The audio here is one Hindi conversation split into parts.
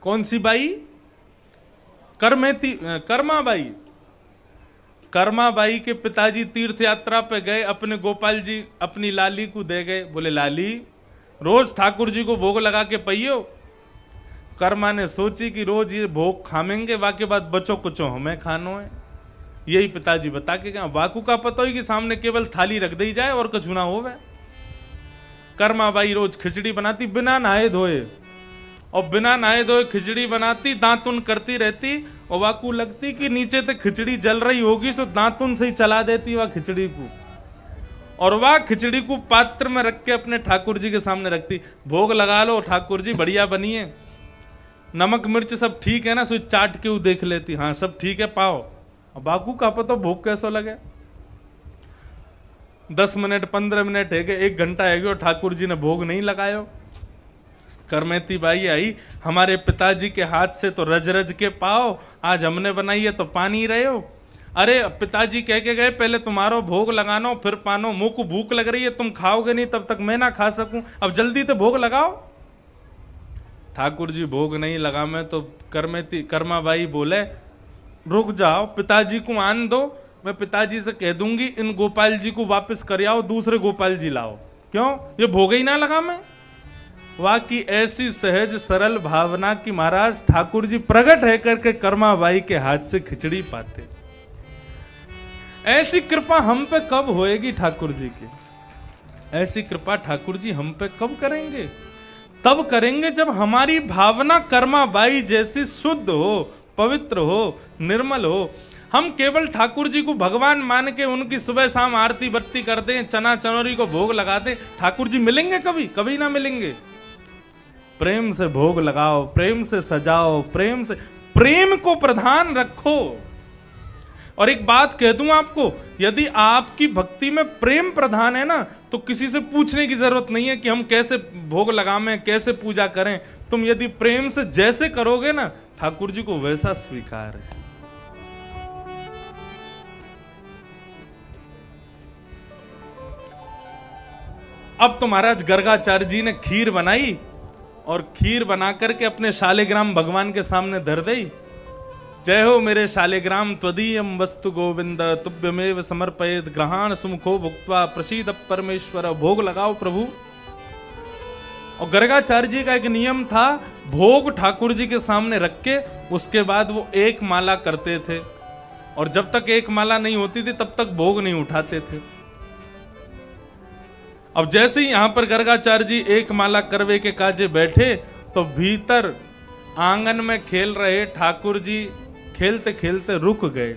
कौन सी बाई? कर्माबाई। कर्माबाई के पिताजी तीर्थ यात्रा पे गए, अपने गोपाल जी अपनी लाली को दे गए, बोले लाली रोज ठाकुर जी को भोग लगा के पइयो। कर्मा ने सोची कि रोज ये भोग खामेंगे, वाके बाद बचो कुचो हमें खानो है। यही पिताजी बता के गए। वाकू का पता ही कि सामने केवल थाली रख दी जाए और कुछ ना होवे। कर्माबाई रोज खिचड़ी बनाती बिना नहाए धोए, और बिना नहाए धोए खिचड़ी बनाती, दांतुन करती रहती, और वाकू लगती कि नीचे तक खिचड़ी जल रही होगी तो दांतुन से ही चला देती वह खिचड़ी को, और वह खिचड़ी को पात्र में रख के अपने ठाकुर जी के सामने रखती। भोग लगा लो ठाकुर जी, बढ़िया बनिए, नमक मिर्च सब ठीक है ना, सो चाट के वो देख लेती, हाँ सब ठीक है पाओ। बाकू का पता भोग कैसा लगे। 10 मिनट 15 मिनट है गए, 1 घंटा है गया, ठाकुर जी ने भोग नहीं लगायो। करमेती बाई आई, हमारे पिताजी के हाथ से तो रज रज के पाओ, आज हमने बनाई है तो पानी रहे हो। अरे पिताजी कह के गए पहले तुम्हारो भोग लगानो फिर पानो, मुंह को भूख लग रही है, तुम खाओगे नहीं तब तक मैं ना खा सकूं, अब जल्दी तो भोग लगाओ। ठाकुर जी भोग नहीं लगा में तो कर्माबाई बोले रुक जाओ, पिताजी को आन दो, मैं पिताजी से कह दूंगी इन गोपाल जी को वापस कर आओ, दूसरे गोपाल जी लाओ। क्यों? ये भोग ही ना लगा मैं। वाह की ऐसी सहज सरल भावना की महाराज ठाकुर जी प्रकट है करके कर्माबाई के हाथ से खिचड़ी पाते। ऐसी कृपा हम पे कब होएगी ठाकुर जी की? ऐसी कृपा ठाकुर जी हम पे कब करेंगे? तब करेंगे जब हमारी भावना कर्माबाई जैसी शुद्ध हो, पवित्र हो, निर्मल हो। हम केवल ठाकुर जी को भगवान मान के उनकी सुबह शाम आरती बत्ती कर दें, चना चनौरी को भोग लगा दें, ठाकुर जी मिलेंगे कभी? कभी ना मिलेंगे। प्रेम से भोग लगाओ, प्रेम से सजाओ, प्रेम को प्रधान रखो। और एक बात कह दूं आपको, यदि आपकी भक्ति में प्रेम प्रधान है ना, तो किसी से पूछने की जरूरत नहीं है कि हम कैसे भोग लगाएं, कैसे पूजा करें। तुम यदि प्रेम से जैसे करोगे ना, ठाकुर जी को वैसा स्वीकार है। अब तो महाराज गर्गाचार्य जी ने खीर बनाई, और खीर बना करके अपने शालिग्राम भगवान के सामने धर दी। जय हो मेरे शालिग्राम त्वदीयम वस्तु गोविंद तुभ्यमेव समर्पयेत ग्रहाण सुमुखो भुक्त्वा प्रसीद परमेश्वर। भोग लगाओ प्रभु। और गर्गाचार्य जी का एक नियम था, भोग ठाकुर जी के सामने रख के उसके बाद वो 1 माला करते थे, और जब तक 1 माला नहीं होती थी तब तक भोग नहीं उठाते थे। अब जैसे ही यहां पर गर्गाचार्य जी 1 माला करवे के काजे बैठे, तो भीतर आंगन में खेल रहे ठाकुर जी खेलते खेलते रुक गए।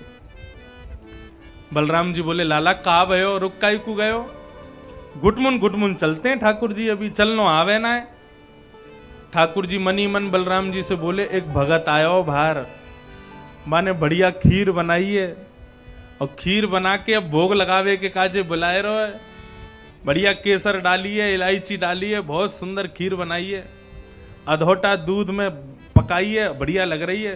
बलराम जी बोले लाला का भयो, रुक काई को गयो? घुटमुन चलते हैं ठाकुर जी, अभी चलनो आवे ना है। ठाकुर जी मनी मन बलराम जी से बोले एक भगत आयो बाहर, माने बढ़िया खीर बनाई है, और खीर बना के अब भोग लगावे के काजे बुलाए रहो है। बढ़िया केसर डाली है, इलायची डाली है, बहुत सुंदर खीर बनाई है, अधोटा दूध में पकाई है, बढ़िया लग रही है।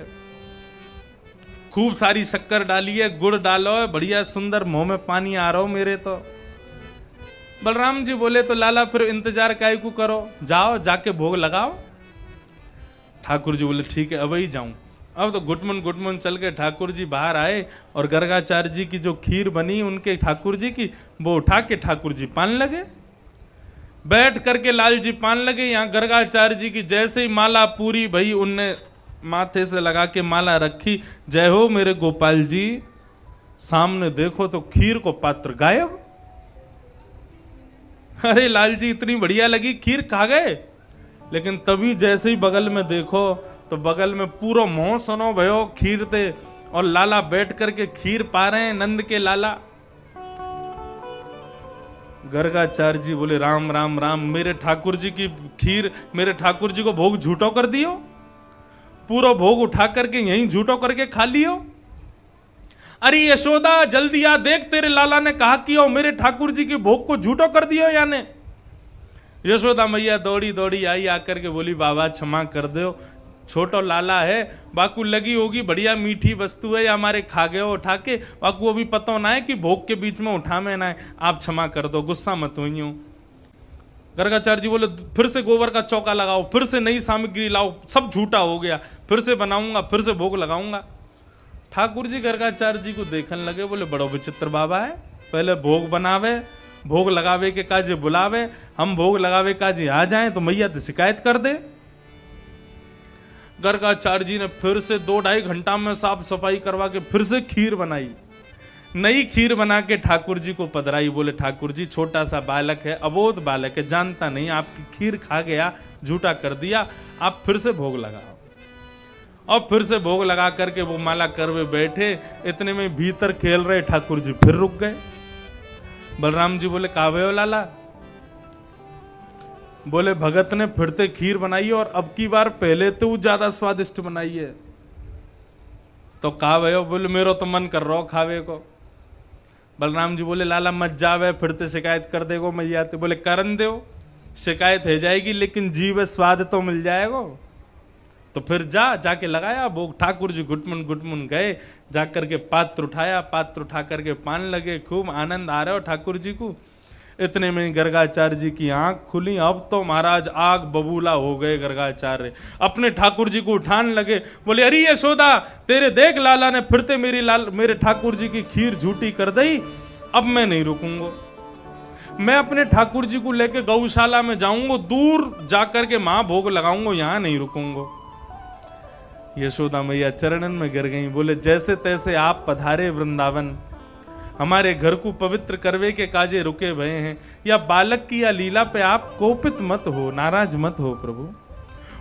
खूब सारी शक्कर डाली है, गुड़ डालो है, बढ़िया सुंदर, मुंह में पानी आ रहा हो मेरे तो। बलराम जी बोले तो लाला फिर इंतजार काहे को करो, जाओ जाके भोग लगाओ। ठाकुर जी बोले ठीक है अब ही जाऊं। अब तो घुटमुन चल के ठाकुर जी बाहर आए, और गर्गाचार्य जी की जो खीर बनी उनके ठाकुर जी की, वो उठा के ठाकुर जी पान लगे। बैठ करके लाल जी पान लगे। यहाँ गर्गाचार्य जी की जैसे ही माला पूरी भई, उनने माथे से लगा के माला रखी। जय हो मेरे गोपाल जी। सामने देखो तो खीर को पात्र गायब। अरे लाल जी इतनी बढ़िया लगी खीर, खा गए। लेकिन तभी जैसे ही बगल में देखो तो बगल में पूरा मोह सुनो भयो खीर थे, और लाला बैठ करके खीर पा रहे हैं, नंद के लाला। गर्गाचार्य जी बोले राम राम राम, मेरे ठाकुर जी की खीर, मेरे ठाकुर जी को भोग झूठो कर दियो, पूरा भोग उठा करके यहीं झूठो करके खा लियो। अरे यशोदा जल्दी आ, देख तेरे लाला ने कहा कि ओ मेरे ठाकुर जी के भोग को झूठो कर दियो याने। यशोदा मैया दौड़ी दौड़ी आई, आकर के बोली बाबा क्षमा कर दो, छोटो लाला है, बाकू लगी होगी बढ़िया मीठी वस्तु है, या हमारे खा गए उठा के, बाकू अभी पता ना है कि भोग के बीच में उठा में ना है, आप क्षमा कर दो, गुस्सा मत होइयो। गर्गाचार्य जी बोले फिर से गोबर का चौका लगाओ, फिर से नई सामग्री लाओ, सब झूठा हो गया, फिर से बनाऊंगा, फिर से भोग लगाऊंगा। ठाकुर जी गर्गाचार्य जी को देखने लगे, बोले बड़ो विचित्र बाबा है, पहले भोग बनावे, भोग लगावे के काजे बुलावे, हम भोग लगावे काजे आ जाएं तो मैया तो शिकायत कर दे। गर्गाचार्य जी ने फिर से 2-2.5 घंटा में साफ सफाई करवा के फिर से खीर बनाई, नई खीर बना के ठाकुर जी को पधराई। बोले ठाकुर जी छोटा सा बालक है, अबोध बालक है, जानता नहीं, आपकी खीर खा गया, झूठा कर दिया, आप फिर से भोग लगाओ। और फिर से भोग लगा करके वो माला करवे बैठे, इतने में भीतर खेल रहे ठाकुर जी फिर रुक गए। बलराम जी बोले कावे हो लाला? बोले भगत ने फिर से खीर बनाई और अब की बार पहले तो ज्यादा स्वादिष्ट बनाई है। तो कावे हो? बोले मेरो तो मन कर रहा हो खावे को। बलराम जी बोले लाला मत जावे, फिर से शिकायत कर देगो मैया ते। बोले करन दो, शिकायत हो जाएगी लेकिन जीव स्वाद तो मिल जाएगा। तो फिर जाके लगाया भोग। ठाकुर जी गुटमुन गए, जाकर के पात्र उठाया, पात्र उठा करके पान लगे, खूब आनंद आ रहा हो ठाकुर जी को। इतने में गर्गाचार्य जी की आंख खुली। अब तो महाराज आग बबूला हो गए। गर्गाचार्य अपने ठाकुर जी को उठाने लगे, बोले अरे यशोदा तेरे देख लाला ने फिर ते मेरे ठाकुर जी की खीर झूठी कर दी, अब मैं नहीं रुकूंगा, मैं अपने ठाकुर जी को लेके गौशाला में जाऊंगा, दूर जाकर के मां भोग लगाऊंगा, यहां नहीं रुकूंगा। यशोदा मैया चरणन में गिर गई, बोले जैसे तैसे आप पधारे वृंदावन, हमारे घर को पवित्र करवे के काजे रुके भय हैं, या बालक की या लीला पे आप कोपित मत हो, नाराज मत हो प्रभु।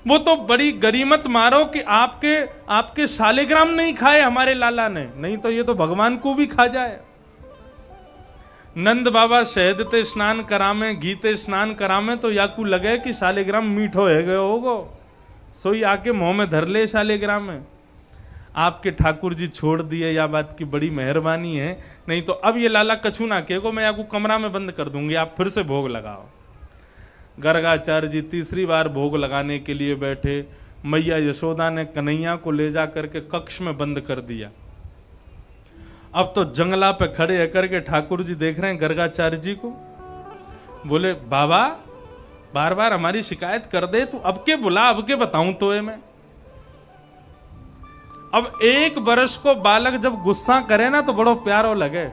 वो तो बड़ी गरीमत मारो कि आपके शालिग्राम नहीं खाए हमारे लाला ने, नहीं तो ये तो भगवान को भी खा जाए। नंद बाबा शहद ते स्नान करामे, घीते स्नान करामे, तो याकू लगे कि शालिग्राम मीठो है गयो होगो, सोई आके मुंह में धर ले शालिग्राम में। आपके ठाकुर जी छोड़ दिए, या बात की बड़ी मेहरबानी है, नहीं तो अब ये लाला कछु ना कहेगो, मैं आपको कमरा में बंद कर दूंगी, आप फिर से भोग लगाओ। गर्गाचार्य जी तीसरी बार भोग लगाने के लिए बैठे। मैया यशोदा ने कन्हैया को ले जा करके कक्ष में बंद कर दिया। अब तो जंगला पे खड़े होकर के ठाकुर जी देख रहे हैं गर्गाचार्य जी को। बोले बाबा बार बार हमारी शिकायत कर दे, तू अब के बुला, अब के बताऊं तो मैं। अब 1 वर्ष को बालक जब गुस्सा करे ना तो बड़ो प्यारो लगे,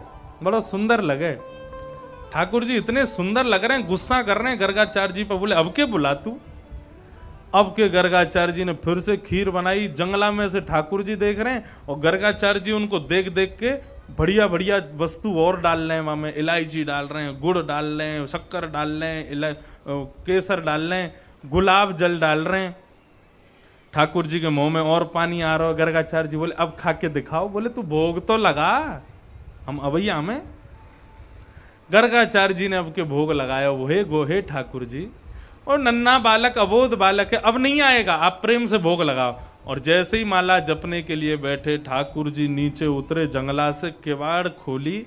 बड़ो सुंदर लगे। ठाकुर जी इतने सुंदर लग रहे हैं, गुस्सा कर रहे हैं गर्गाचार्य जी पर। बोले अब के बुला तू। अब के गर्गाचार्य जी ने फिर से खीर बनाई। जंगला में से ठाकुर जी देख रहे हैं और गर्गाचार्य जी उनको देख देख के बढ़िया बढ़िया वस्तु और डाल रहे हैं। वहां में इलायची डाल रहे हैं, गुड़ डाल रहे हैं, शक्कर डाल रहे हैं, केसर डाल रहे हैं, गुलाब जल डाल रहे हैं। ठाकुर जी के मुंह में और पानी आ रहा है। गर्गाचार्य जी बोले अब खा के दिखाओ। बोले तू भोग तो लगा, हम अवैया में। गर्गाचार्य जी ने अब के भोग लगाया। वो हे गोहे ठाकुर जी, और नन्ना बालक अबोध बालक है, अब नहीं आएगा, आप प्रेम से भोग लगाओ। और जैसे ही माला जपने के लिए बैठे, ठाकुर जी नीचे उतरे, जंगला से किवाड़ खोली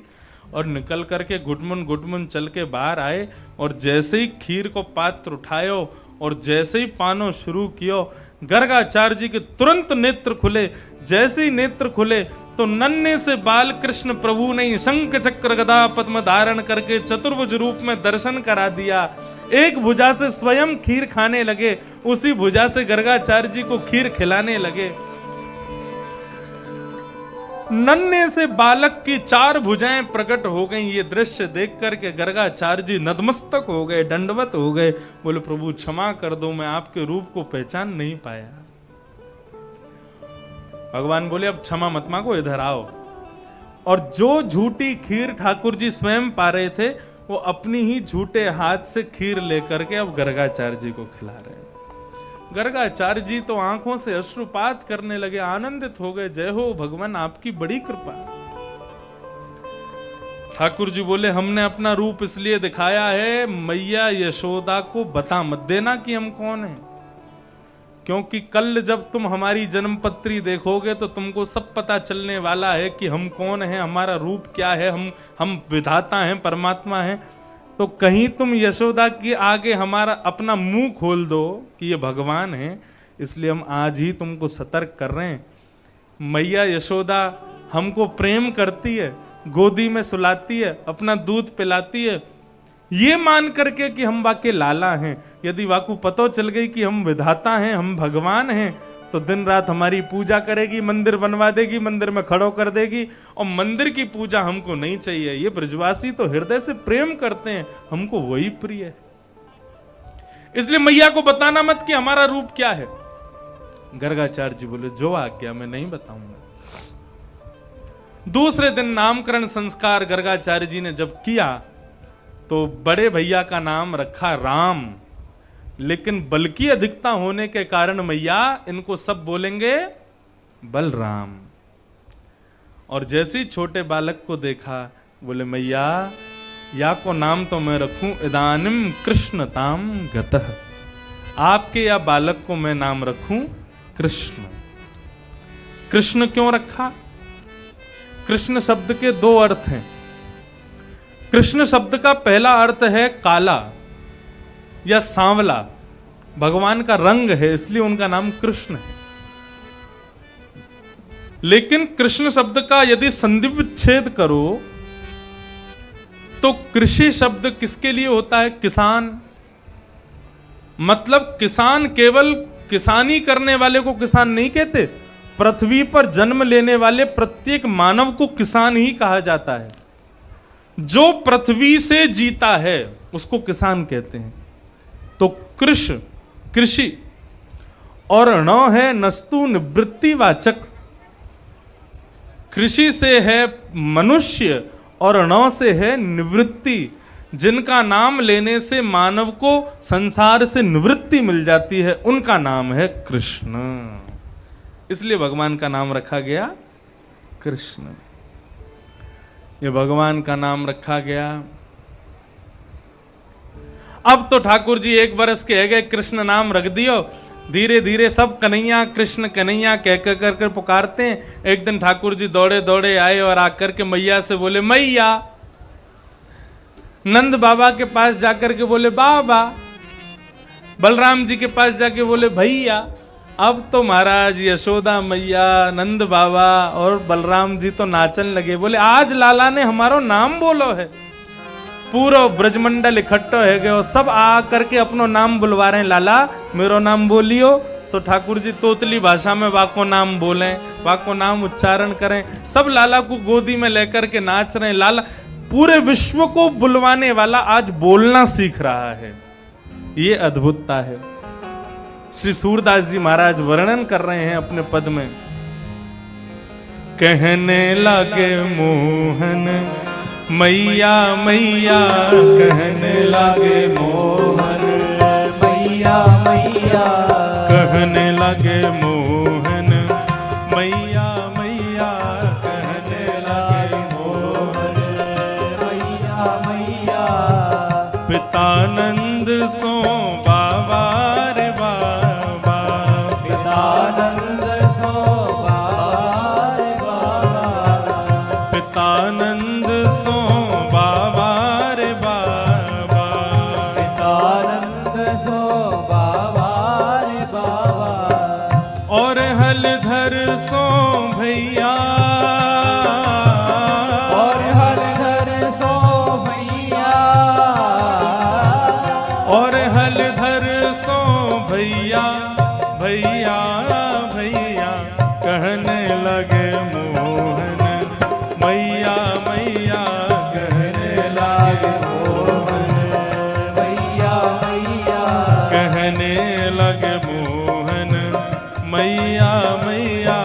और निकल करके घुटमुन चल के बाहर आए। और जैसे ही खीर को पात्र उठायो और जैसे ही पानो शुरू कियो, गर्गाचार्य जी के तुरंत नेत्र खुले। जैसे ही नेत्र खुले तो नन्हे से बाल कृष्ण प्रभु ने शंख चक्र गदा पद्म धारण करके चतुर्भुज रूप में दर्शन करा दिया। एक भुजा से स्वयं खीर खाने लगे, उसी भुजा से गर्गाचार्य जी को खीर खिलाने लगे। नन्हे से बालक की 4 भुजाएं प्रकट हो गईं। ये दृश्य देख करके गर्गाचार्य जी नतमस्तक हो गए, दंडवत हो गए। बोले प्रभु क्षमा कर दो, मैं आपके रूप को पहचान नहीं पाया। भगवान बोले अब क्षमा मत मांगो, इधर आओ। और जो झूठी खीर ठाकुर जी स्वयं पा रहे थे, वो अपनी ही झूठे हाथ से खीर लेकर के अब गर्गाचार्य जी को खिला रहे हैं। गर्गाचार्य जी तो आंखों से अश्रुपात करने लगे, आनंदित हो गए। जय हो भगवान, आपकी बड़ी कृपा। ठाकुर जी बोले हमने अपना रूप इसलिए दिखाया है, मैया यशोदा को बता मत देना कि हम कौन हैं, क्योंकि कल जब तुम हमारी जन्मपत्री देखोगे तो तुमको सब पता चलने वाला है कि हम कौन हैं, हमारा रूप क्या है, हम विधाता हैं, परमात्मा हैं। तो कहीं तुम यशोदा के आगे हमारा अपना मुंह खोल दो कि ये भगवान है, इसलिए हम आज ही तुमको सतर्क कर रहे हैं। मैया यशोदा हमको प्रेम करती है, गोदी में सुलाती है, अपना दूध पिलाती है। ये मान करके कि हम वाके लाला हैं। यदि वाकू पतो चल गई कि हम विधाता हैं, हम भगवान हैं, तो दिन रात हमारी पूजा करेगी, मंदिर बनवा देगी, मंदिर में खड़ो कर देगी। और मंदिर की पूजा हमको नहीं चाहिए। ये ब्रजवासी तो हृदय से प्रेम करते हैं, हमको वही प्रिय है। इसलिए मैया को बताना मत कि हमारा रूप क्या है। गर्गाचार्य जी बोले जो आज्ञा मैं नहीं बताऊंगा। दूसरे दिन नामकरण संस्कार गर्गाचार्य जी ने जब किया तो बड़े भैया का नाम रखा राम, लेकिन बल की अधिकता होने के कारण मैया इनको सब बोलेंगे बलराम। और जैसे ही छोटे बालक को देखा बोले मैया या को नाम तो मैं रखूं इदानिम कृष्णताम गतः, आपके या बालक को मैं नाम रखूं कृष्ण। कृष्ण क्यों रखा? कृष्ण शब्द के दो अर्थ हैं। कृष्ण शब्द का पहला अर्थ है काला या सांवला, भगवान का रंग है, इसलिए उनका नाम कृष्ण है। लेकिन कृष्ण शब्द का यदि संधि विच्छेद करो तो कृषि शब्द किसके लिए होता है? किसान। मतलब किसान केवल किसानी करने वाले को किसान नहीं कहते, पृथ्वी पर जन्म लेने वाले प्रत्येक मानव को किसान ही कहा जाता है। जो पृथ्वी से जीता है उसको किसान कहते हैं। तो कृषि और ण है नस्तु निवृत्तिवाचक। कृषि से है मनुष्य और ण से है निवृत्ति, जिनका नाम लेने से मानव को संसार से निवृत्ति मिल जाती है, उनका नाम है कृष्ण। इसलिए भगवान का नाम रखा गया कृष्ण। ये भगवान का नाम रखा गया। अब तो ठाकुर जी 1 बरस के है गए, कृष्ण नाम रख दियो। धीरे धीरे सब कन्हैया कृष्ण कन्हैया कह कर पुकारते हैं। एक दिन ठाकुर जी दौड़े दौड़े आए और आकर के मैया से बोले मैया। नंद बाबा के पास जाकर के बोले बाबा। बलराम जी के पास जाके बोले भैया। अब तो महाराज यशोदा मैया, नंद बाबा और बलराम जी तो नाचन लगे। बोले आज लाला ने हमारो नाम बोलो है। पूरा ब्रजमंडल इकट्ठो है गयो, सब आ करके अपनो नाम बुलवा रहे हैं। लाला मेरो नाम बोलियो। सो ठाकुर जी तोतली भाषा में वाको नाम बोलें, वाको नाम उच्चारण करें। सब लाला को गोदी में लेकर के नाच रहे हैं। लाला पूरे विश्व को बुलवाने वाला आज बोलना सीख रहा है। ये अद्भुतता है। श्री सूरदास जी महाराज वर्णन कर रहे हैं अपने पद में। कहने लगे मोहन मैया मैया, कहने लगे मोहन मैया मैया, कहने लगे मोहन मैया मैया, कहने लगे मोहन मैया मैया। पितानंद सो बाबा रे बाबा, पितानंद सो बाबा रे बाबा, पितानंद सो बाबा रे बाबा, पितानंद सो बाबा रे बाबा। और हलधर सो भैया, और हलधर सो भैया, और हलधर सो भैया भैया भैया, कहने लगे मोहन मैया मैया, कहने लगे मोहन मैया मैया, कहने लगे मोहन मैया मैया,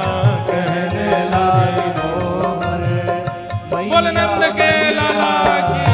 कहने लगे मोहन मैया। बोल नंद के लाला की।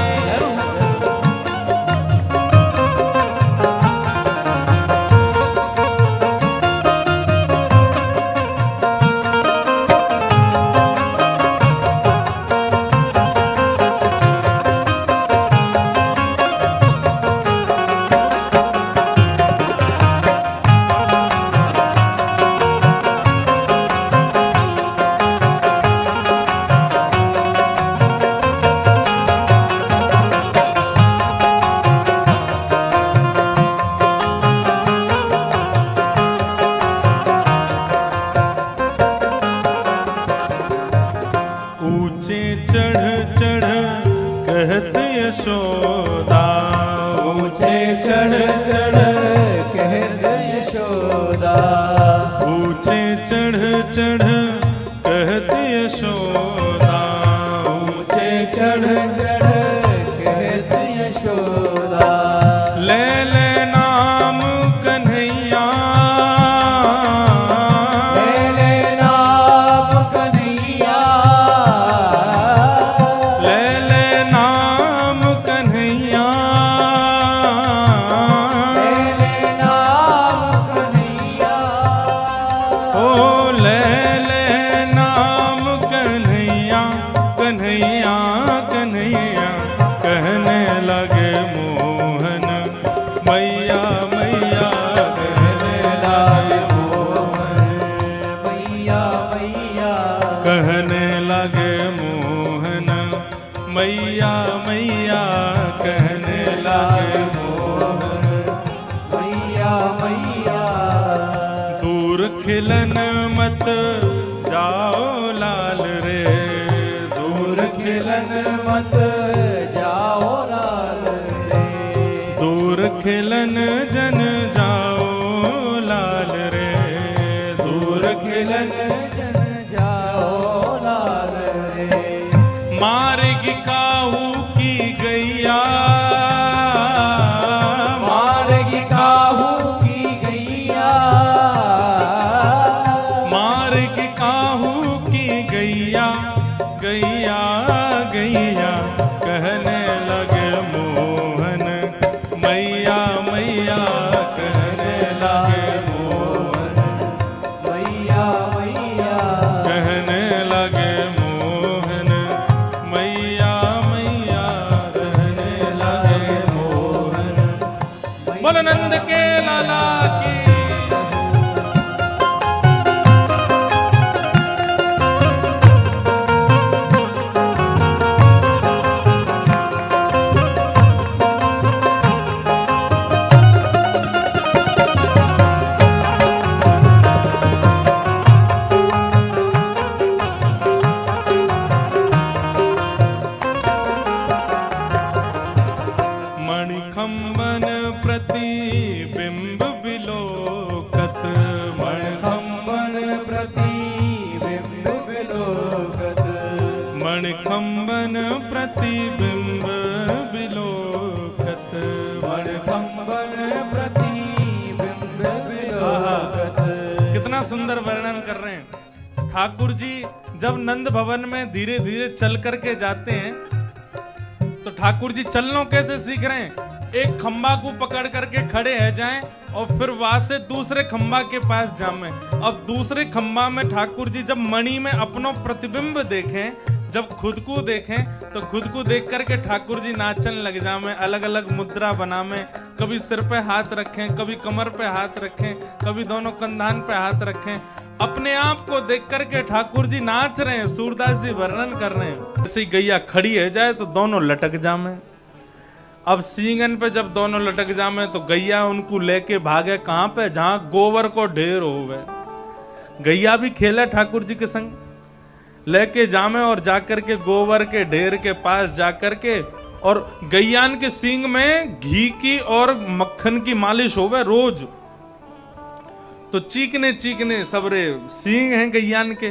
ऊंचे चढ़ चढ़ कहती यशोदा, ऊंचे चढ़ चढ़ कहती यशोदा, ले ले नाम कन्हैया, ले ले नाम कन्हैया, ले ले नाम कन्हैया, ले ले नाम कन्हैया, ओ ले ले नाम कन्हैया, कन्हैया कन्हैया कहने लगे मोहन, मैया मैया कहने लगे मोहन, मैया मैया, कहने लगे मोहन, मैया मैया कहने लगे मोहन। मैया मैया, दूर खिलन मत जाओ लाल रे, दूर दूर खिलन मत जाओ लाल रे, दूर खिलन जन जाओ लाल रे, दूर खिलन जन जाओ लाल रे, मारेगी काहू की गैया, मारेगी काहू की गैया, मारेगी काहू की गैया, गैया गैया कहने लगे मोहन, मैया मैया कहने लगे मोहन, मैया मैया, कहने लगे मोहन, मैया मैया कहने लगे मोहन। बोल नंद के लाला की। मणिखंबन प्रतिबिंब विलोकत, खंबन प्रतिबिंब विलोकत, मणिखंबन प्रतिबिंब विलोकत, खंबन प्रतिबिंब विलोकत। कितना सुंदर वर्णन कर रहे हैं ठाकुर जी। जब नंद भवन में धीरे धीरे चल करके जाते हैं तो ठाकुर जी चलना कैसे सीख रहे हैं? एक खंबा को पकड़ करके खड़े रह जाएं और फिर वहां से दूसरे खंबा के पास जामें। अब दूसरे खंबा में ठाकुर जी जब मणि में अपनो प्रतिबिंब देखें, जब खुद को देखें तो खुद को देख करके ठाकुर जी नाचन लग जामें, अलग अलग मुद्रा बनामें, कभी सिर पे हाथ रखें, कभी कमर पे हाथ रखें, कभी दोनों कंधान पे हाथ रखें। अपने आप को देख करके ठाकुर जी नाच रहे हैं, सूरदास जी वर्णन कर रहे हैं। जैसे गैया खड़ी है जाए तो दोनों लटक जामे। अब सींगन पे जब दोनों लटक जामे तो गैया उनको लेके भागे कहां पे? जहां गोबर को ढेर होवे। गैया भी खेले ठाकुर जी के संग, लेके जामे और जाकर के गोबर के ढेर के पास जाकर के, और गैयान के सींग में घी की और मक्खन की मालिश होवे रोज। तो चीकने चीकने सबरे सींग हैं गैयान के।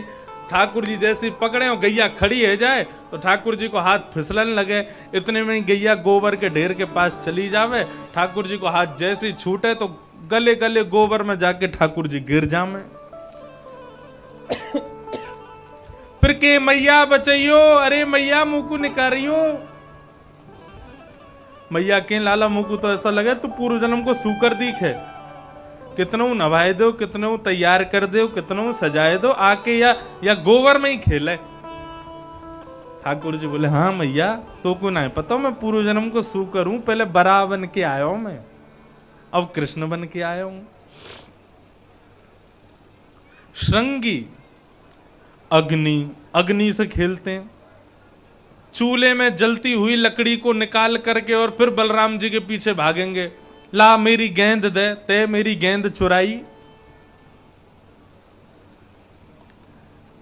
ठाकुर जी जैसे पकड़े और गैया खड़ी है जाए तो ठाकुर जी को हाथ फिसलन लगे। इतने में गैया गोबर के ढेर के पास चली जावे, ठाकुर जी को हाथ जैसे ही छूटे तो गले गले गोबर में जाके ठाकुर जी गिर जामे। फिर के मैया बचैयो, अरे मैया मुकु निकारियो। मैया के लाला मुकु तो ऐसा लगे तो पूर्व जन्म को सूकर दिखे, कितनों नवाए दो, कितनों तैयार कर दो, कितनों सजाए दो, आके या गोबर में ही खेले। ठाकुर जी बोले हाँ मैया तो को ना पता, मैं पूर्व जन्म को सूकर हूं, पहले बरा बन के आया हूं मैं, अब कृष्ण बन के आया हूं। श्रृंगी अग्नि, अग्नि से खेलते हैं। चूल्हे में जलती हुई लकड़ी को निकाल करके और फिर बलराम जी के पीछे भागेंगे, ला मेरी गेंद दे, ते मेरी गेंद चुराई।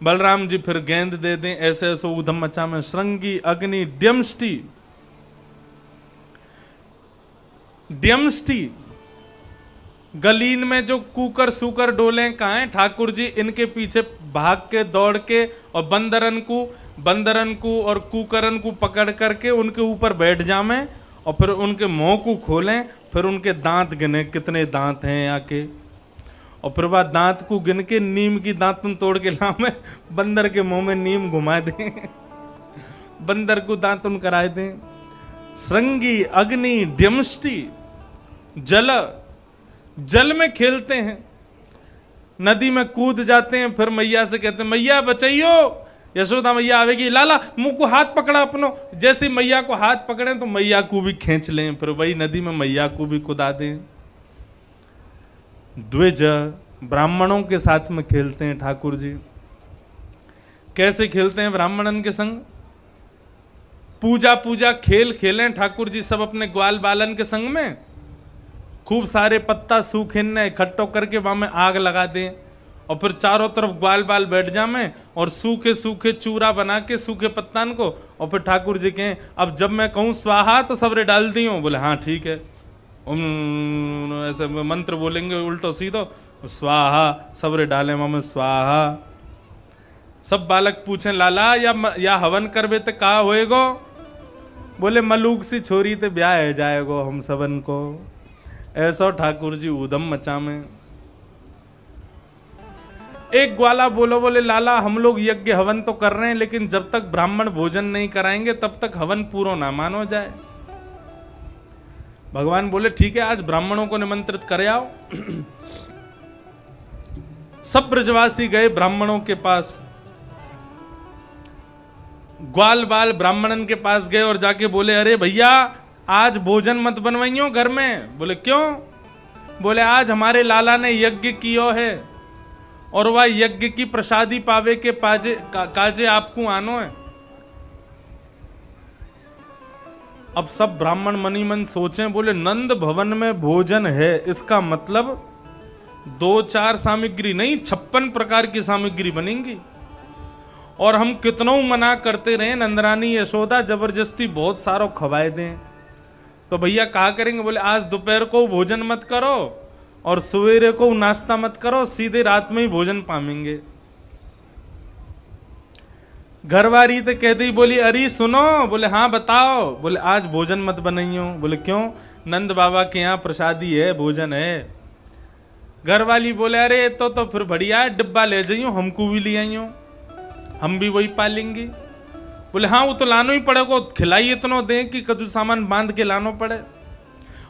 बलराम जी फिर गेंद दे दें, ऐसे ऐसे उधम मचा में। श्रृंगी अग्नि ड्यमष्टि, ड्यमष्टि गलीन में जो कुकर सूकर डोले कहाँ हैं ठाकुर जी, इनके पीछे भाग के दौड़ के और बंदरन को और कुकरन को पकड़ करके उनके ऊपर बैठ जामे और फिर उनके मुंह को खोलें, फिर उनके दांत गिने कितने दांत हैं आके, और फिर बाद दांत को गिन के नीम की दांतन तोड़ के लामे, बंदर के मुंह में नीम घुमा दें, बंदर को दांतन कराए दें। श्रृंगी, अग्नि, ड्यमष्टि, जल में खेलते हैं, नदी में कूद जाते हैं, फिर मैया से कहते हैं मैया बचाइयो। यशोदा मैया आवेगी, लाला मुंह को हाथ पकड़ा अपनो, जैसे मैया को हाथ पकड़े तो मैया को भी खींच लें, फिर वही नदी में मैया को भी कुदा दें। द्विज, ब्राह्मणों के साथ में खेलते हैं ठाकुर जी। कैसे खेलते हैं ब्राह्मणन के संग? पूजा खेल खेलें ठाकुर जी सब अपने ग्वाल बालन के संग में, खूब सारे पत्ता सूखे इकट्ठो करके वहां में आग लगा दें और फिर चारों तरफ ग्वाल बाल बैठ जामे और सूखे सूखे चूरा बना के सूखे पत्तान को, और फिर ठाकुर जी कहें अब जब मैं कहूं स्वाहा तो सबरे डाल दी हूं। बोले हाँ ठीक है, ऐसे मंत्र बोलेंगे उल्टो सीधो, स्वाहा सबरे डाले वहां में स्वाहा। सब बालक पूछें लाला या हवन करबे तो का होएगो? बोले मलूक सी छोरी ते ब्याह है जाएगो हम सबन को। ऐसा ठाकुर जी उदम मचा में। एक ग्वाला बोले लाला हम लोग यज्ञ हवन तो कर रहे हैं, लेकिन जब तक ब्राह्मण भोजन नहीं कराएंगे तब तक हवन पूरा ना मानो जाए। भगवान बोले ठीक है, आज ब्राह्मणों को निमंत्रित कर आओ। सब ब्रजवासी गए ब्राह्मणों के पास, ग्वाल बाल ब्राह्मणन के पास गए और जाके बोले अरे भैया आज भोजन मत बनवाइयो घर में। बोले क्यों? बोले आज हमारे लाला ने यज्ञ कियो है और वह यज्ञ की प्रसादी पावे के काजे आपको आनो है। अब सब ब्राह्मण मनी मन सोचें, बोले नंद भवन में भोजन है, इसका मतलब 2-4 सामग्री नहीं 56 प्रकार की सामग्री बनेंगी, और हम कितनों मना करते रहे नंदरानी यशोदा जबरदस्ती बहुत सारो खवाए दें, तो भैया कहा करेंगे? बोले आज दोपहर को भोजन मत करो और सवेरे को नाश्ता मत करो, सीधे रात में ही भोजन पाएंगे। घरवारी तो कहते ही बोली अरे सुनो। बोले हाँ बताओ। बोले आज भोजन मत बनाइयो। बोले क्यों? नंद बाबा के यहाँ प्रसादी है, भोजन है। घरवाली बोले अरे तो फिर बढ़िया है, डिब्बा ले जाइयो, हमको भी ले आइयो, हम भी वही पालेंगे। बोले हाँ वो तो लानो ही पड़ेगा, खिलाई इतना दें कि कछु सामान बांध के लानो पड़े।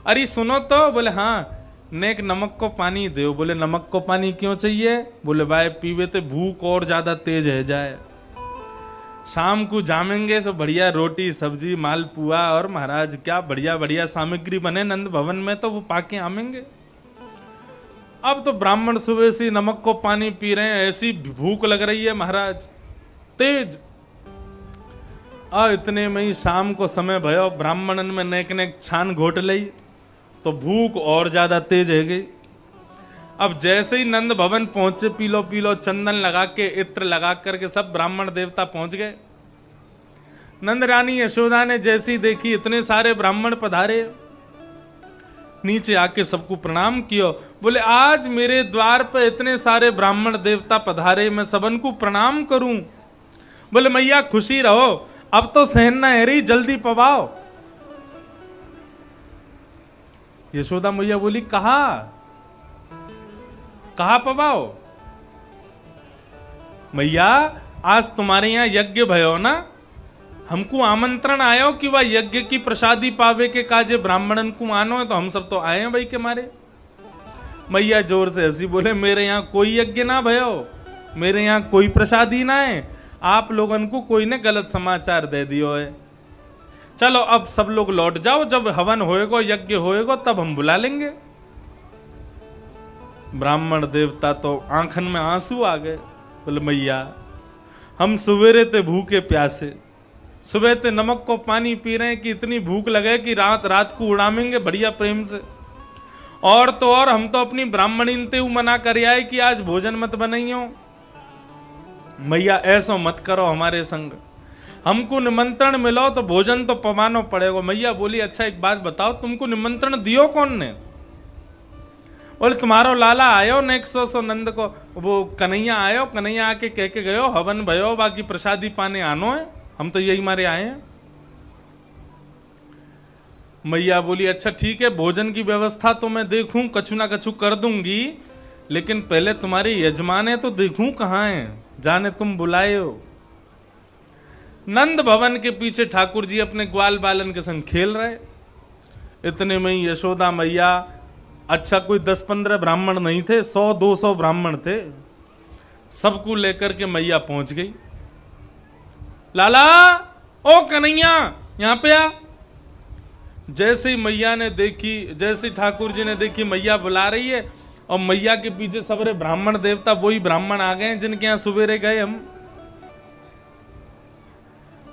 अरे सुनो तो। बोले हाँ नेक नमक को पानी दो। बोले नमक को पानी क्यों चाहिए? बोले भाई पीवे तो भूख और ज्यादा तेज है जाए, शाम को जामेंगे सो बढ़िया रोटी सब्जी मालपुआ और महाराज क्या बढ़िया बढ़िया सामग्री बने नंद भवन में, तो वो पाके आमेंगे। अब तो ब्राह्मण सुबह से नमक को पानी पी रहे हैं, ऐसी भूख लग रही है महाराज तेज। इतने में ही शाम को समय भयो, ब्राह्मणन में नेक नेक छान घोट लई तो भूख और ज्यादा तेज है गई। अब जैसे ही नंद भवन पहुंचे, पीलो पीलो चंदन लगा के इत्र लगा करके सब ब्राह्मण देवता पहुंच गए। नंद रानी यशोदा ने जैसी देखी इतने सारे ब्राह्मण पधारे, नीचे आके सबको प्रणाम कियो। बोले आज मेरे द्वार पर इतने सारे ब्राह्मण देवता पधारे, मैं सबन को प्रणाम करूं। बोले मैया खुशी रहो, अब तो सहन न है रही, जल्दी पवाओ। यशोदा मैया बोली कहा पवाओ? मैया आज तुम्हारे यहां यज्ञ भयो ना, हमको आमंत्रण आयो कि वह यज्ञ की प्रसादी पावे के काजे ब्राह्मणन को आनो है, तो हम सब तो आए हैं भाई के मारे। मैया जोर से हंसी, बोले मेरे यहाँ कोई यज्ञ ना भयो, मेरे यहाँ कोई प्रसादी ना है, आप लोगन को कोई ने गलत समाचार दे दियो है। चलो अब सब लोग लौट जाओ, जब हवन होएगा यज्ञ होएगा तब हम बुला लेंगे। ब्राह्मण देवता तो आंखन में आंसू आ गए। बोले मैया हम सवेरे ते भूखे प्यासे, सुबह ते नमक को पानी पी रहे हैं कि इतनी भूख लगे कि रात रात को उड़ामेंगे बढ़िया प्रेम से, और तो और हम तो अपनी ब्राह्मणीन ते मना कर आए कि आज भोजन मत बनाइयो। मैया ऐसा मत करो हमारे संग, हमको निमंत्रण मिलो तो भोजन तो पवानो पड़ेगा। मैया बोली अच्छा एक बात बताओ, तुमको निमंत्रण दियो कौन ने? बोले तुम्हारो लाला आयो नेक्स्ट सो नंद को, वो कन्हैया आयो, कन्हैया आके कह के गयो हवन भयो, बाकी प्रसादी पाने आनो है, हम तो यही मारे आए हैं। मैया बोली अच्छा ठीक है, भोजन की व्यवस्था तो मैं देखूं, कछु ना कछु कर दूंगी, लेकिन पहले तुम्हारे यजमान है तो देखूं कहां है, जाने तुम बुलाए हो। नंद भवन के पीछे ठाकुर जी अपने ग्वाल बालन के संग खेल रहे। इतने में ही यशोदा मैया, अच्छा कोई 10-15 ब्राह्मण नहीं थे, 100-200 ब्राह्मण थे, सबको लेकर के मैया पहुंच गई। लाला ओ कन्हैया यहां पे आ। जैसे ही मैया ने देखी, जैसे ठाकुर जी ने देखी मैया बुला रही है, और मैया के पीछे सबरे ब्राह्मण देवता वही ब्राह्मण आ गए जिनके यहां सवेरे गए हम।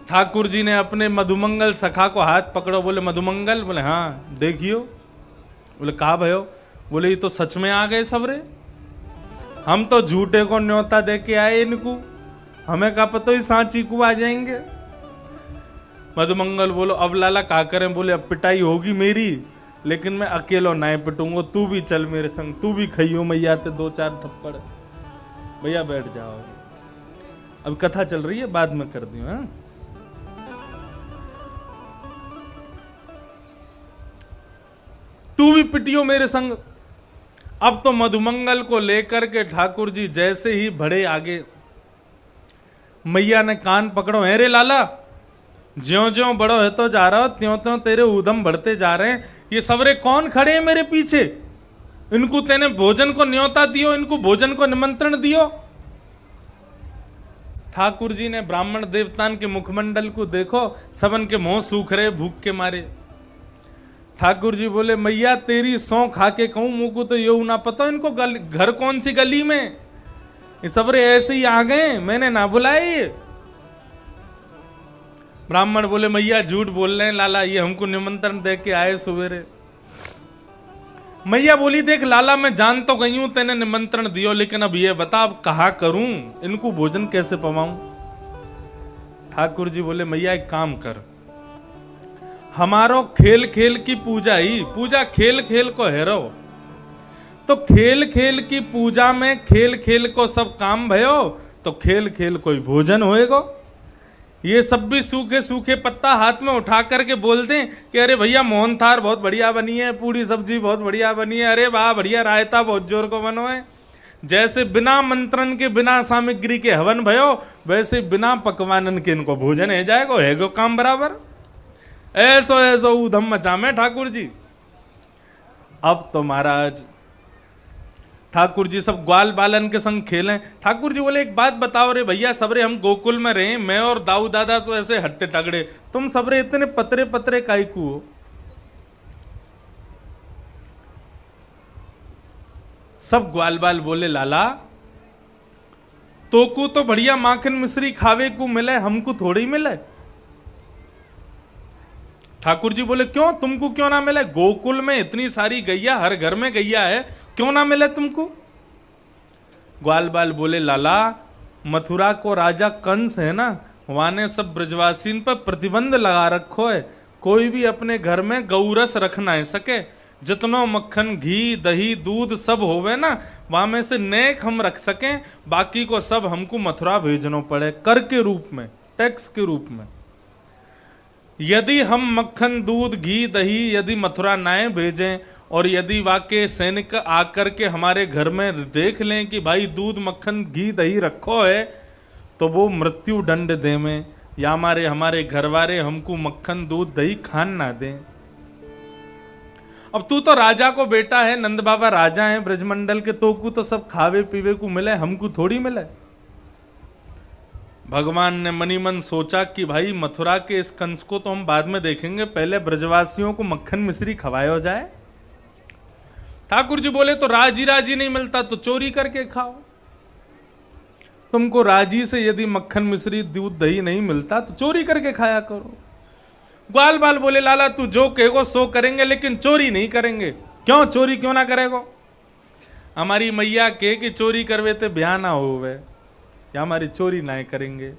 ठाकुर जी ने अपने मधुमंगल सखा को हाथ पकड़ो, बोले मधुमंगल, बोले हाँ देखियो। बोले कहा भयो? बोले ये तो सच में आ गए सबरे, हम तो झूठे को न्योता दे के आए इनको, हमें क्या पता ही सांची को आ जाएंगे। मधुमंगल बोलो अब लाला क्या करें? बोले अब पिटाई होगी मेरी, लेकिन मैं अकेलो नहीं पिटूंगा, तू भी चल मेरे संग, तू भी खइयो मैया ते 2-4 थप्पड़। भैया बैठ जाओ, अब कथा चल रही है, बाद में कर दियो। हाँ तू भी पिटियो मेरे संग। अब तो मधुमंगल को लेकर के ठाकुर जी जैसे ही बढ़े आगे, मैया ने कान पकड़ो, है रे लाला, ज्यो ज्यो बड़ो है तो जा रहा हो, त्यों त्यों तेरे उधम बढ़ते जा रहे हैं। ये सबरे कौन खड़े हैं मेरे पीछे? इनको तेने भोजन को न्योता दियो, इनको भोजन को निमंत्रण दियो। ठाकुर जी ने ब्राह्मण देवतान के मुखमंडल को देखो, सबन के मुंह सूख रहे भूख के मारे। ठाकुर जी बोले मैया तेरी सौ खा के कहूं, मुंह को तो ये ना पता इनको घर कौन सी गली में, ये सबरे ऐसे ही आ गए, मैंने ना बुलाए। ब्राह्मण बोले मैया झूठ बोल रहे हैं लाला, ये हमको निमंत्रण दे के आए सवेरे। मैया बोली देख लाला मैं जान तो गई हूं तेने निमंत्रण दियो, लेकिन अब ये बता अब कहा करूं, इनको भोजन कैसे पवाऊं? ठाकुर जी बोले मैया एक काम कर, हमारो खेल खेल की पूजा ही पूजा खेल खेल को हेरो, तो खेल खेल की पूजा में खेल खेल को सब काम भयो, तो खेल खेल कोई भोजन होएगा। ये सब भी सूखे सूखे पत्ता हाथ में उठा करके बोल दें कि अरे भैया मोहन थार बहुत बढ़िया बनी है, पूरी सब्जी बहुत बढ़िया बनी है, अरे वाह बढ़िया रायता बहुत जोर को बनो है। जैसे बिना मंत्रण के बिना सामग्री के हवन भयो, वैसे बिना पकवानन के इनको भोजन है जाएगा, है गो काम बराबर। ऐसो ऐसो उधम मचा में ठाकुर जी। अब तो महाराज ठाकुर जी सब ग्वाल बालन के संग खेले। ठाकुर जी बोले एक बात बताओ रे भैया, सबरे हम गोकुल में रहे, मैं और दाऊ दादा तो ऐसे हट्टे तगड़े, तुम सबरे इतने पतरे पतरे काईकू हो? सब ग्वाल बाल बोले लाला तोकू तो बढ़िया माखन मिश्री खावे को मिले, हमको थोड़ी मिले। ठाकुर जी बोले क्यों, तुमको क्यों ना मिले? गोकुल में इतनी सारी गैया, हर घर में गैया है, क्यों ना मिले तुमको? ग्वाल बाल बोले लाला मथुरा को राजा कंस है ना, वहां ने सब ब्रजवासीन पर प्रतिबंध लगा रखो है, कोई भी अपने घर में गौरस रख ना सके, जितनो मक्खन घी दही दूध सब होवे ना, वहां में से नेक हम रख सकें, बाकी को सब हमको मथुरा भेजना पड़े कर के रूप में, टैक्स के रूप में। यदि हम मक्खन दूध घी दही यदि मथुरा नाए भेजें, और यदि वाकई सैनिक आकर के हमारे घर में देख लें कि भाई दूध मक्खन घी दही रखो है, तो वो मृत्यु दंड दे में, या हमारे घर वाले हमको मक्खन दूध दही खान ना दें। अब तू तो राजा को बेटा है, नंद बाबा राजा हैं ब्रजमंडल के, तो को तो सब खावे पीवे को मिले, हमको थोड़ी मिले। भगवान ने मनी मन सोचा कि भाई मथुरा के इस कंस को तो हम बाद में देखेंगे, पहले ब्रजवासियों को मक्खन मिश्री खवाया जाए। ठाकुर जी बोले तो राजी राजी नहीं मिलता तो चोरी करके खाओ। तुमको राजी से यदि मक्खन मिश्री दूध दही नहीं मिलता तो चोरी करके खाया करो। ग्वाल बाल बोले लाला तू जो कहेगो सो करेंगे, लेकिन चोरी नहीं करेंगे। क्यों चोरी क्यों ना करेगो? हमारी मैया के कि चोरी करवे ते ब्याह ना होवे, या हमारी चोरी ना करेंगे।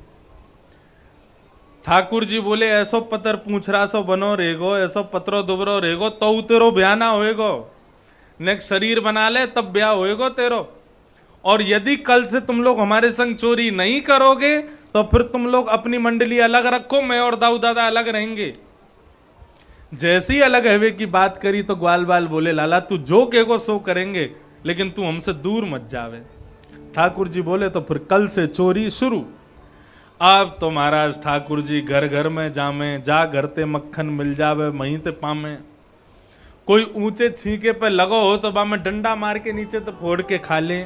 ठाकुर जी बोले ऐसो पतर पूछरा सो बनो रेगो, ऐसो पत्रो दुबरो रेगो, तो तेरो ब्याह ना होएगो। नेक्स्ट शरीर बना ले तब ब्याह होएगा तेरो। और यदि कल से तुम लोग हमारे संग चोरी नहीं करोगे तो फिर तुम लोग अपनी मंडली अलग रखो, मैं और दाऊ दादा अलग रहेंगे। जैसे ही अलग हवे की बात करी तो ग्वाल बाल बोले, लाला तू जो कहेगो सो करेंगे, लेकिन तू हमसे दूर मत जावे। ठाकुर जी बोले तो फिर कल से चोरी शुरू। अब तो महाराज ठाकुर जी घर घर में जामे, जा घर ते मक्खन मिल जावे वहीं ते पामे। कोई ऊंचे छींके पे लगो हो तो बा में डंडा मार के नीचे तो फोड़ के खा ले।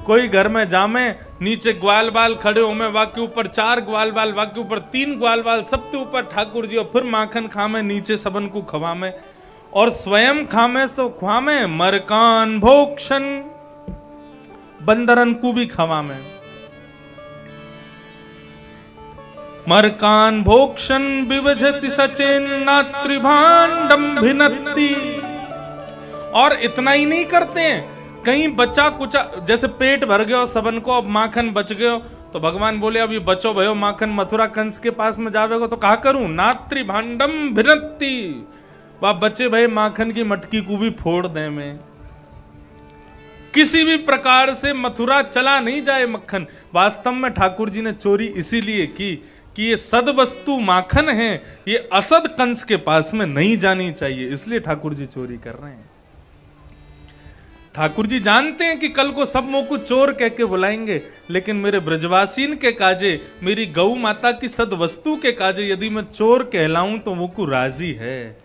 कोई घर में जामे, नीचे ग्वाल बाल खड़े हो में, वाके ऊपर 4 ग्वाल बाल, वाके ऊपर 3 ग्वाल बाल, सबके ऊपर ठाकुर जी, और फिर माखन खामे, नीचे सबन को खवामे और स्वयं खामे सो ख्वामे। मरकान भोक्षण, बंदरन को भी खवामे। मरकान भोक्षण विभजति सचेन नात्रिभांडम भिनत्ति। और इतना ही नहीं करते हैं, कहीं बचा कुचा, जैसे पेट भर गयो सबन को, अब माखन बच गयो तो भगवान बोले अब ये बचो भयो माखन मथुरा कंस के पास में जावेगो तो कहा करूं, नात्री भांडम भिनत्ति, वह बचे भय माखन की मटकी को भी फोड़ दे में। किसी भी प्रकार से मथुरा चला नहीं जाए मक्खन। वास्तव में ठाकुर जी ने चोरी इसीलिए की कि ये सद वस्तु माखन है, ये असद कंस के पास में नहीं जानी चाहिए, इसलिए ठाकुर जी चोरी कर रहे हैं। ठाकुर जी जानते हैं कि कल को सब मुंह को चोर कह के बुलाएंगे, लेकिन मेरे ब्रजवासीन के काजे, मेरी गौ माता की सद वस्तु के काजे यदि मैं चोर कहलाऊं तो वो को राजी है,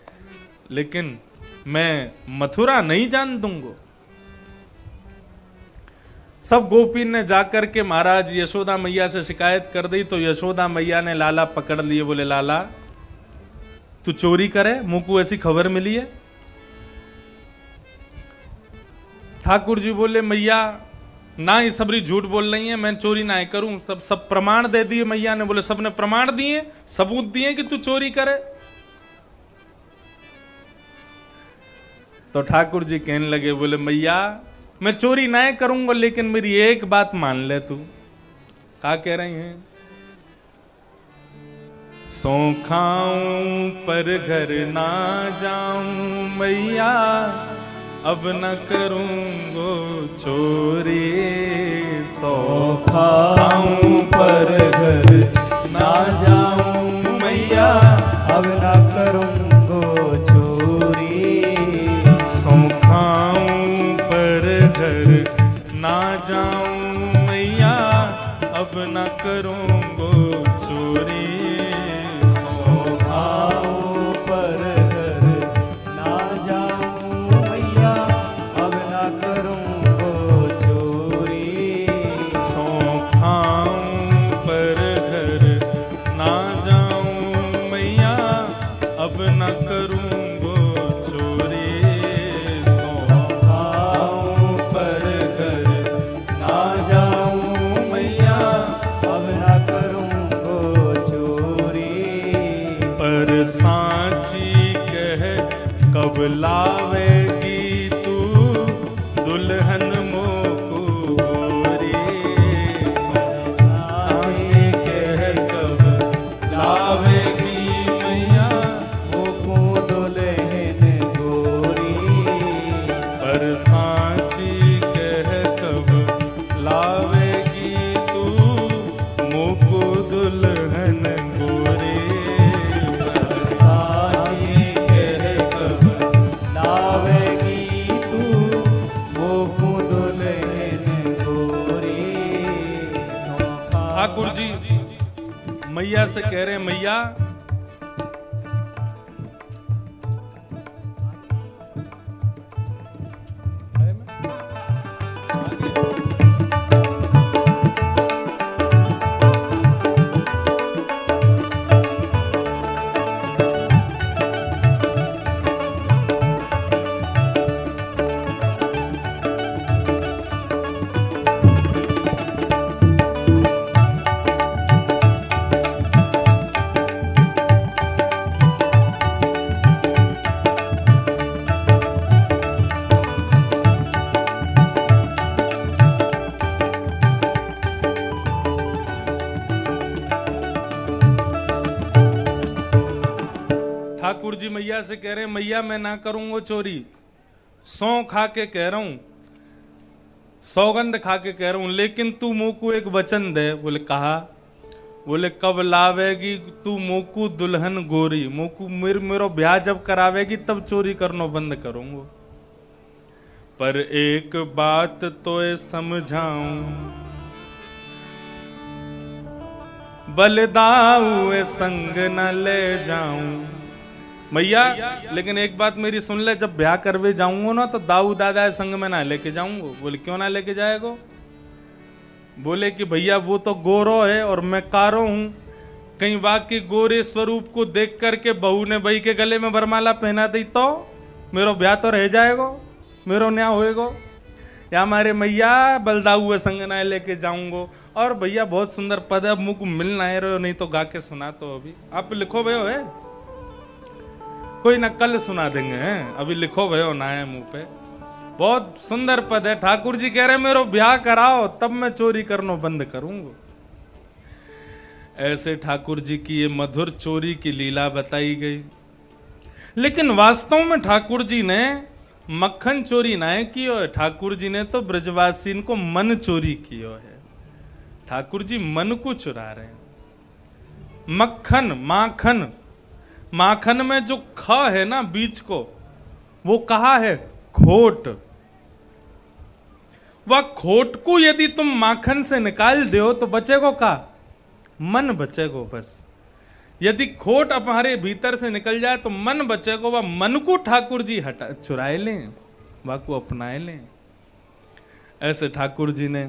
लेकिन मैं मथुरा नहीं जान दूंगा। सब गोपी ने जाकर के महाराज यशोदा मैया से शिकायत कर दी तो यशोदा मैया ने लाला पकड़ लिए, बोले लाला तू चोरी करे, मुंह को ऐसी खबर मिली है। ठाकुर जी बोले मैया ना ही सबरी झूठ बोल रही है, मैं चोरी ना करूं, सब प्रमाण दे दिए। मैया ने बोले सबने प्रमाण दिए, सबूत दिए कि तू चोरी करे। तो ठाकुर जी कहने लगे, बोले मैया मैं चोरी ना करूंगा, लेकिन मेरी एक बात मान ले तू। क्या कह रही हैं? सो खाऊं पर घर ना जाऊं मैया, अब न करूंगो चोरी। सो खाऊं पर घर ना जाऊं मैया, अब न करूंगो चोरी। सो खाऊं पर घर ना जाऊं मैया, अब न करूंगो चोरी। सो खाऊं पर घर ना जाऊं मैया, अब न करूंगो चोरी। सो खाऊं पर घर ना जाऊं मैया, अब न करूंगो चोरी। सो खाऊं पर घर ना जाऊं मैया, अब न करूंगो चोरी। पर सांची कह कब लावेगी तू दुल्हन मोको गोरी। सांची कह कब लावेगी मैया, मोको दुल्हन गोरी। पर सांची कह कब लावेगी तू मोको दुल्हन गोरी। साची कह कब लावेगी तू, मोको दुल्हन गोरी। ठाकुर जी मैया से कह रहे हैं, मैया ठाकुर जी मैया से कह रहे हैं, मैया मैं ना करूंगा चोरी। सौ खा के कह रहा हूं, सौगंध खा के कह रहा हूं, लेकिन तू मोकू एक वचन दे। बोले कहा? बोले कब लावेगी तू मोकू दुल्हन गोरी, मोकू मेरो ब्याह जब करावेगी तब चोरी करनो बंद करूंगा। पर एक बात तो समझाऊं, बलदाऊ संग न ले जाऊं। मैया लेकिन एक बात मेरी सुन ले, जब ब्याह करवे जाऊंगा ना तो दाऊ दादा संग में ना लेके जाऊंगा। बोले क्यों ना लेके जाएगा? बोले कि भैया वो तो गोरो है और मैं कारो हूं, कहीं बाकी गोरे स्वरूप को देख करके बहू ने भाई के गले में वरमाला पहना दी तो मेरो ब्याह तो रह जाएगा, मेरो न्याय होएगा। या हमारे मैया बलदाऊ संग ना लेके जाऊंगो। और भैया बहुत सुंदर पद है, अब मुझको मिल ना रहे हो, नहीं तो गा के सुना। तो अभी आप लिखो भयो है, कोई ना कल सुना देंगे हैं? अभी लिखो भयो ना है मुंह पे। बहुत सुंदर पद है। ठाकुर जी कह रहे मेरो ब्याह कराओ तब मैं चोरी करना बंद करूंगा। ऐसे ठाकुर जी की ये मधुर चोरी की लीला बताई गई। लेकिन वास्तव में ठाकुर जी ने मक्खन चोरी ना कियो है, ठाकुर जी ने तो ब्रजवासी को मन चोरी कियो है। ठाकुर जी मन को चुरा रहे हैं। मक्खन माखन, माखन में जो ख है ना बीच को, वो कहा है खोट। वह खोट को यदि तुम माखन से निकाल दो तो बचेगो का? मन बचेगो बस। यदि खोट हमारे भीतर से निकल जाए तो मन बचेगो। वह मन को ठाकुर जी हटा चुराए लें, वह को अपनाए लें। ऐसे ठाकुर जी ने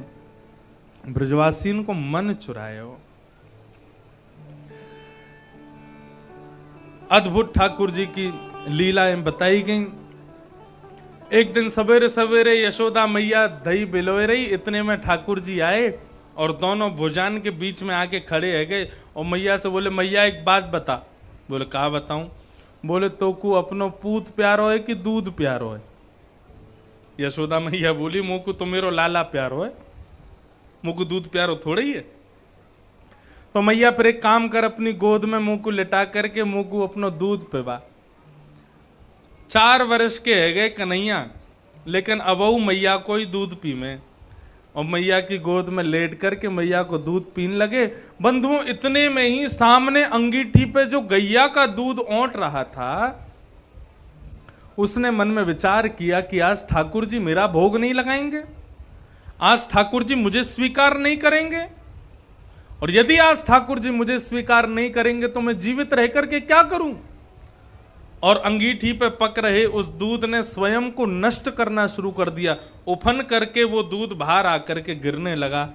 ब्रजवासियों को मन चुराए हो। अद्भुत ठाकुर जी की लीलाएं बताई गई। एक दिन सवेरे सवेरे यशोदा मैया दही बिलोए रही, इतने में ठाकुर जी आए और दोनों भुजान के बीच में आके खड़े है गए और मैया से बोले मैया एक बात बता। बोले कहा बताऊं? बोले तो को अपनो पूत प्यारो है कि दूध प्यारो है? यशोदा मैया बोली मोकू तो मेरो लाला प्यारो है, मोकू दूध प्यारो थोड़ा ही है। तो मैया फिर एक काम कर, अपनी गोद में मुंह को लिटा करके मुंह को अपनो दूध पिवा। 4 वर्ष के है गए कन्हैया, लेकिन अबऊ मैया को ही दूध पी में और मैया की गोद में लेट करके मैया को दूध पीने लगे। बंधुओं इतने में ही सामने अंगीठी पे जो गैया का दूध औंट रहा था, उसने मन में विचार किया कि आज ठाकुर जी मेरा भोग नहीं लगाएंगे, आज ठाकुर जी मुझे स्वीकार नहीं करेंगे, और यदि आज ठाकुर जी मुझे स्वीकार नहीं करेंगे तो मैं जीवित रह करके क्या करूं? और अंगीठी पे पक रहे उस दूध ने स्वयं को नष्ट करना शुरू कर दिया। उफन करके वो दूध बाहर आकर के गिरने लगा।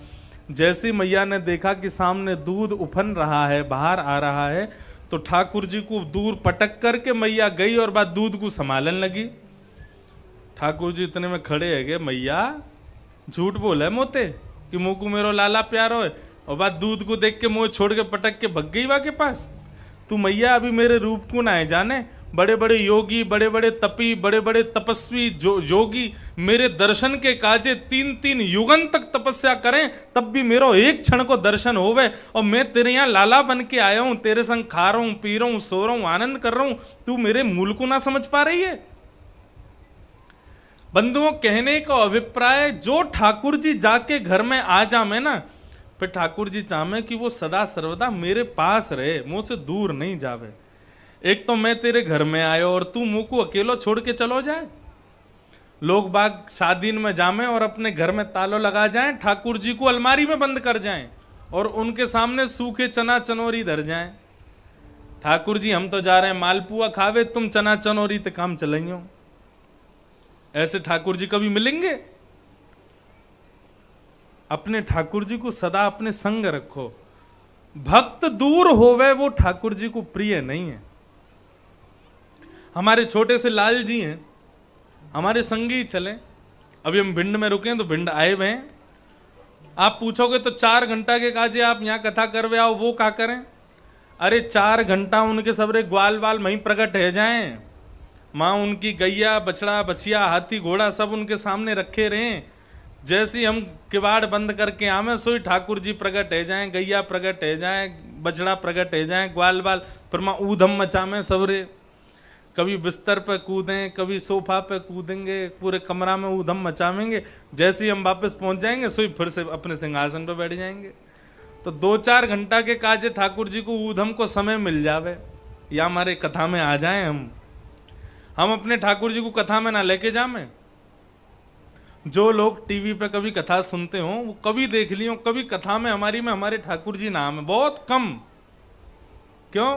जैसी मैया ने देखा कि सामने दूध उफन रहा है, बाहर आ रहा है, तो ठाकुर जी को दूर पटक करके मैया गई और बाद दूध को संभालने लगी। ठाकुर जी इतने में खड़े है गए, मैया झूठ बोले मोते कि मुँह को मेरो लाला प्यारो है, और बाद दूध को देख के मुँह छोड़ के पटक के भग गई वा के पास। तू मैया अभी मेरे रूप को ना है जाने, बड़े बड़े योगी, बड़े बड़े तपी, बड़े बड़े तपस्वी योगी मेरे दर्शन के काजे 3-3 युगन तक तपस्या करें तब भी मेरो एक क्षण को दर्शन होवे, और मैं तेरे यहाँ लाला बन के आया हूं, तेरे संग खा रहा हूं, पी रहा हूं, सो रहा हूं, आनंद कर रहा हूं, तू मेरे मूल को ना समझ पा रही है। बंधुओं कहने का अभिप्राय, जो ठाकुर जी जाके घर में आ जामे ना, फिर ठाकुर जी चाहे कि वो सदा सर्वदा मेरे पास रहे, मुंह से दूर नहीं जावे। एक तो मैं तेरे घर में आयो और तू मुंह को अकेलो छोड़ के चलो जाए। लोग बाग शादी में जामे और अपने घर में तालो लगा जाएं, ठाकुर जी को अलमारी में बंद कर जाएं और उनके सामने सूखे चना चनोरी धर जाएं। ठाकुर जी हम तो जा रहे हैं मालपुआ खावे, तुम चना चनोरी ते काम चलाइयो। ऐसे ठाकुर जी कभी मिलेंगे? अपने ठाकुर जी को सदा अपने संग रखो। भक्त दूर होवे वो ठाकुर जी को प्रिय नहीं है। हमारे छोटे से लाल जी हैं, हमारे संगी ही चले। अभी हम भिंड में रुके हैं तो भिंड आए हुए हैं। आप पूछोगे तो 4 घंटा के काजे आप यहाँ कथा करवे आओ, वो क्या करें? अरे 4 घंटा उनके सबरे ग्वाल वाल वहीं प्रकट है जाएं, माँ उनकी गैया बछड़ा बछिया हाथी घोड़ा सब उनके सामने रखे रहें। जैसी हम किवाड़ बंद करके आमे सोई ठाकुर जी प्रकट है जाएं, गैया प्रकट है जाएं, बछड़ा प्रकट है जाएं, ग्वाल बाल फिर माँ ऊधम मचामे सबरे। कभी बिस्तर पे कूदें, कभी सोफा पे कूदेंगे, पूरे कमरा में ऊधम मचावेंगे। जैसे ही हम वापस पहुंच जाएंगे सोई फिर से अपने सिंहासन पे बैठ जाएंगे। तो 2-4 घंटा के काजे ठाकुर जी को ऊधम को समय मिल जावे या हमारे कथा में आ जाए। हम अपने ठाकुर जी को कथा में ना लेके जावे। जो लोग टीवी पे कभी कथा सुनते हो वो कभी देख लियो, कभी कथा में हमारे ठाकुर जी नाम है, बहुत कम। क्यों?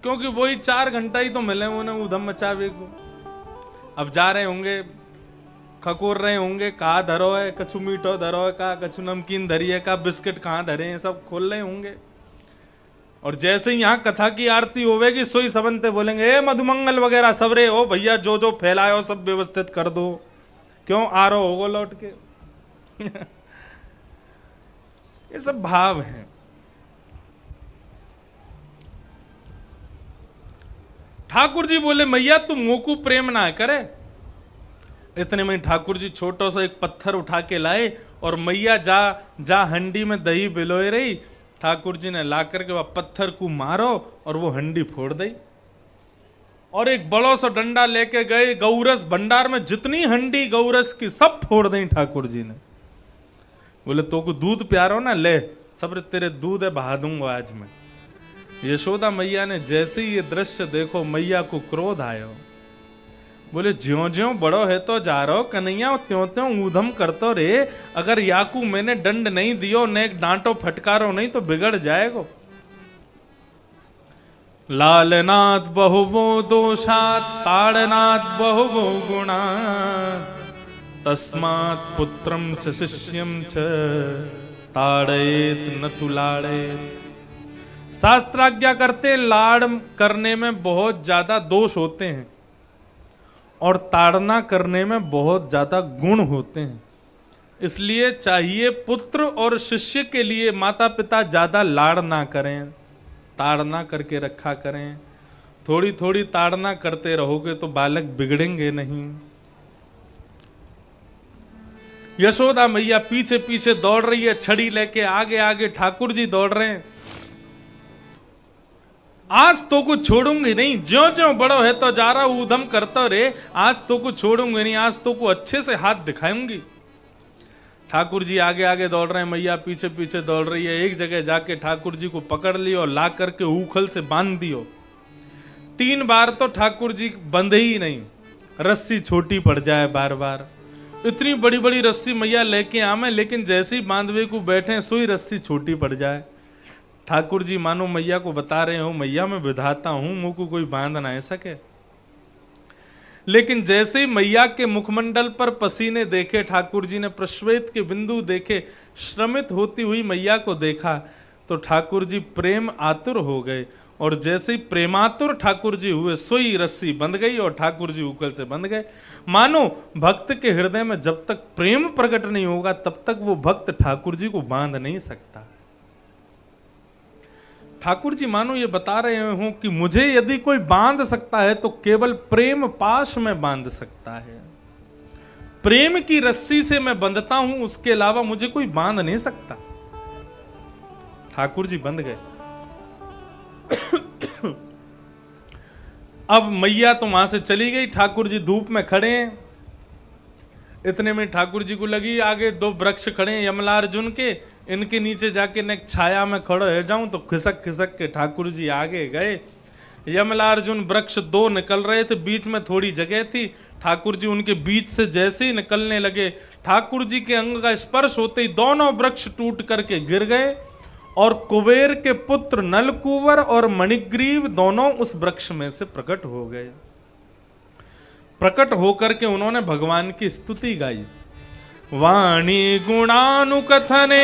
क्योंकि वही 4 घंटा ही तो मिले उन्हें ऊधम मचावे को। अब जा रहे होंगे, खकोर रहे होंगे, कहा धरो है, कछु मीठो धरो है, का कछु नमकीन धरी है, का बिस्किट कहाँ धरे हैं, सब खोल रहे होंगे। और जैसे ही यहाँ कथा की आरती होवेगी सोई सबनते बोलेंगे ए मधुमंगल वगैरह सब रे हो भैया, जो जो फैलाए हो सब व्यवस्थित कर दो। क्यों? आ रहा होगो लौट के। ये सब भाव है। ठाकुर जी बोले मैया तू मोकू प्रेम ना करे। इतने में ठाकुर जी छोटा सा एक पत्थर उठा के लाए और मैया जा हंडी में दही बिलोए रही। ठाकुर जी ने ला करके वह पत्थर को मारो और वो हंडी फोड़ दी। और एक बड़ो सा डंडा लेके गए, गौरस भंडार में जितनी हंडी गौरस की सब फोड़ दी ठाकुर जी ने। बोले तो को दूध प्यारो ना, ले सब तेरे दूध है बहा दूंगा आज मैं। यशोदा मैया ने जैसे ही ये दृश्य देखो मैया को क्रोध आयो। बोले ज्यो ज्यो बड़ो है तो जा रहो कन्हैया, त्यों त्यों ऊधम करतो रे। अगर याकू मैंने दंड नहीं दियो, ने डांटो फटकारो नहीं तो बिगड़ जाएगो। लालनाथ बहुवो दोषात ताड़नाथ बहुवो गुणा, तस्मात् पुत्रम च शिष्यम च ताड़येत न तु लाड़ेत। शास्त्राज्ञा करते लाड़ करने में बहुत ज्यादा दोष होते हैं और ताड़ना करने में बहुत ज्यादा गुण होते हैं। इसलिए चाहिए पुत्र और शिष्य के लिए माता पिता ज्यादा लाड़ ना करें, ताड़ना करके रखा करें। थोड़ी थोड़ी ताड़ना करते रहोगे तो बालक बिगड़ेंगे नहीं। यशोदा मैया पीछे पीछे दौड़ रही है, छड़ी लेके आगे आगे ठाकुर जी दौड़ रहे हैं। आज तो कुछ छोड़ूंगी नहीं, ज्यो ज्यो बड़ो है तो जा रहा ऊधम करता रे, आज तो कुछ छोड़ूंगी नहीं, आज तो को अच्छे से हाथ दिखाऊंगी। ठाकुर जी आगे आगे दौड़ रहे हैं, मैया पीछे पीछे दौड़ रही है। एक जगह जाके ठाकुर जी को पकड़ लियो और ला करके उखल से बांध दियो। 3 बार तो ठाकुर जी बंधे ही नहीं, रस्सी छोटी पड़ जाए बार बार। इतनी बड़ी बड़ी रस्सी मैया लेके आवे, लेकिन जैसे ही बांधवे को बैठे सोई रस्सी छोटी पड़ जाए। ठाकुर जी मानो मैया को बता रहे हो मैया मैं विधाता हूं, मुंह को कोई बांध ना सके। लेकिन जैसे ही मैया के मुखमंडल पर पसीने देखे, ठाकुर जी ने प्रश्वेत के बिंदु देखे, श्रमित होती हुई मैया को देखा, तो ठाकुर जी प्रेम आतुर हो गए। और जैसे ही प्रेमातुर ठाकुर जी हुए सोई रस्सी बंध गई और ठाकुर जी उकल से बंध गए। मानो भक्त के हृदय में जब तक प्रेम प्रकट नहीं होगा तब तक वो भक्त ठाकुर जी को बांध नहीं सकता। ठाकुर जी मानो ये बता रहे हो कि मुझे यदि कोई बांध सकता है तो केवल प्रेम पाश में बांध सकता है। प्रेम की रस्सी से मैं बंधता हूं, उसके अलावा मुझे कोई बांध नहीं सकता। ठाकुर जी बंध गए। अब मैया तो वहां से चली गई, ठाकुर जी धूप में खड़े हैं। इतने में ठाकुर जी को लगी आगे 2 वृक्ष खड़े हैं यमलार्जुन के, इनके नीचे जाके न छाया में खड़े रह जाऊं। तो खिसक खिसक के ठाकुर जी आगे गए। यमलार्जुन वृक्ष 2 निकल रहे थे, बीच में थोड़ी जगह थी। ठाकुर जी उनके बीच से जैसे ही निकलने लगे, ठाकुर जी के अंग का स्पर्श होते ही दोनों वृक्ष टूट करके गिर गए और कुबेर के पुत्र नलकुवर और मणिग्रीव दोनों उस वृक्ष में से प्रकट हो गए। प्रकट होकर के उन्होंने भगवान की स्तुति गाई। वाणी गुणानुकथने